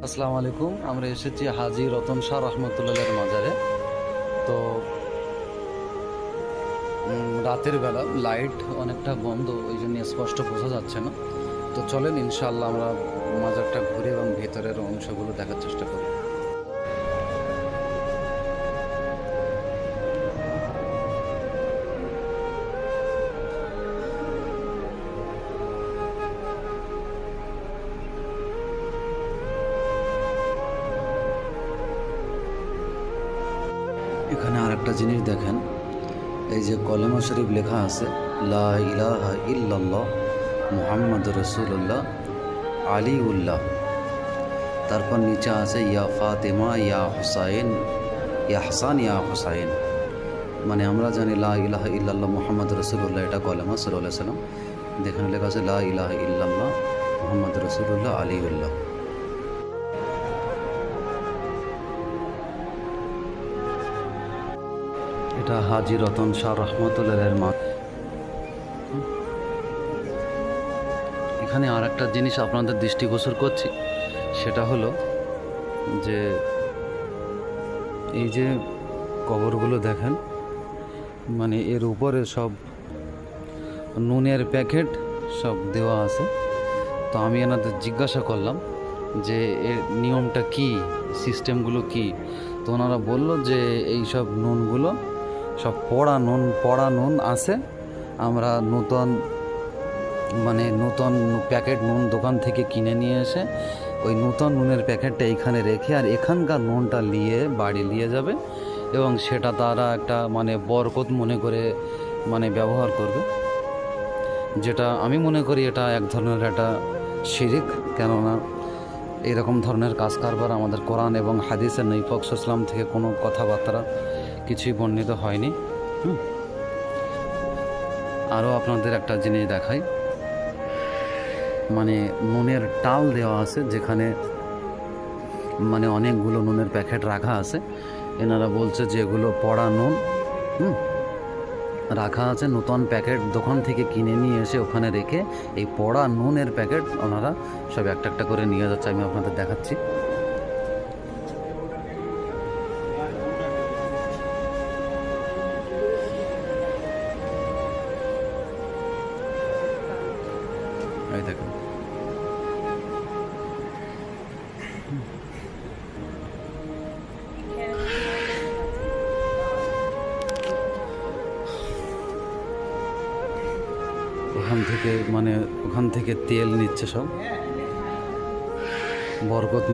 আসসালামু আলাইকুম। আমরা এসেছি হাজী রতন শাহ রহমতুল্লাহের মাজারে। তো রাতের বেলা লাইট অনেকটা বন্ধ, ওই জন্য স্পষ্ট বোঝা যাচ্ছে না। তো চলেন ইনশাআল্লাহ আমরা মাজারটা ঘুরে এবং ভেতরের অংশগুলো দেখার চেষ্টা করি। এখানে আরেকটা জিনিস দেখেন, এই যে কলেমা শরীফ লেখা আছে লা ইলাহা ইল্লাল্লাহ মুহাম্মাদুর রাসূলুল্লাহ আলিউল্লাহ, তারপর নিচে আছে ইয়া ফাতেমা ইয়া হুসাইন ইয়া হাসান ইয়া হুসাইন। মানে আমরা জানি লা ইলাহা ইল্লাল্লাহ মুহাম্মাদুর রাসূলুল্লাহ, এটা কলেমা সাল্লাল্লাহু আলাইহি সাল্লাম। যেখানে লেখা আছে লা ইলাহা ইল্লাল্লাহ মুহাম্মাদুর রাসূলুল্লাহ আলিউল্লাহ। এটা হাজী রতন শাহ রহমতুল্লাহের মা। এখানে আর একটা জিনিস আপনাদের দৃষ্টিগোচর করছি, সেটা হলো যে এই যে কবরগুলো দেখেন, মানে এর উপরে সব নুনের প্যাকেট সব দেওয়া আছে। তো আমি এনাদের জিজ্ঞাসা করলাম যে এর নিয়মটা কি, সিস্টেমগুলো কি। তো ওনারা বলল যে এই সব নুনগুলো সব পড়া নুন আছে। আমরা নতুন প্যাকেট নুন দোকান থেকে কিনে নিয়ে এসে ওই নতুন নুনের প্যাকেটটা এইখানে রেখে আর এখানকার নুনটা নিয়ে বাড়ি নিয়ে যাবে এবং সেটা তারা একটা বরকত মনে করে ব্যবহার করবে। যেটা আমি মনে করি এটা এক ধরনের একটা শিরিক, কেননা এরকম ধরনের কাজ কারবার আমাদের কোরআন এবং হাদিসের নবী পাক সাল্লাল্লাহু আলাইহি ওয়াসাল্লাম থেকে কোনো কথাবার্তা কিছুই বর্ণিত হয়নি। আরও আপনাদের একটা জিনিস দেখাই, নুনের টাল দেওয়া আছে, যেখানে অনেকগুলো নুনের প্যাকেট রাখা আছে। এনারা বলছে যে এগুলো পড়া নুন রাখা আছে, নতুন প্যাকেট দোকান থেকে কিনে নিয়ে এসে ওখানে রেখে এই পড়া নুনের প্যাকেট ওনারা সব একটা একটা করে নিয়ে যাচ্ছে। আমি আপনাদের দেখাচ্ছি। এই দেখুন, ওখান থেকে তেল নিচ্ছে সব বরকত।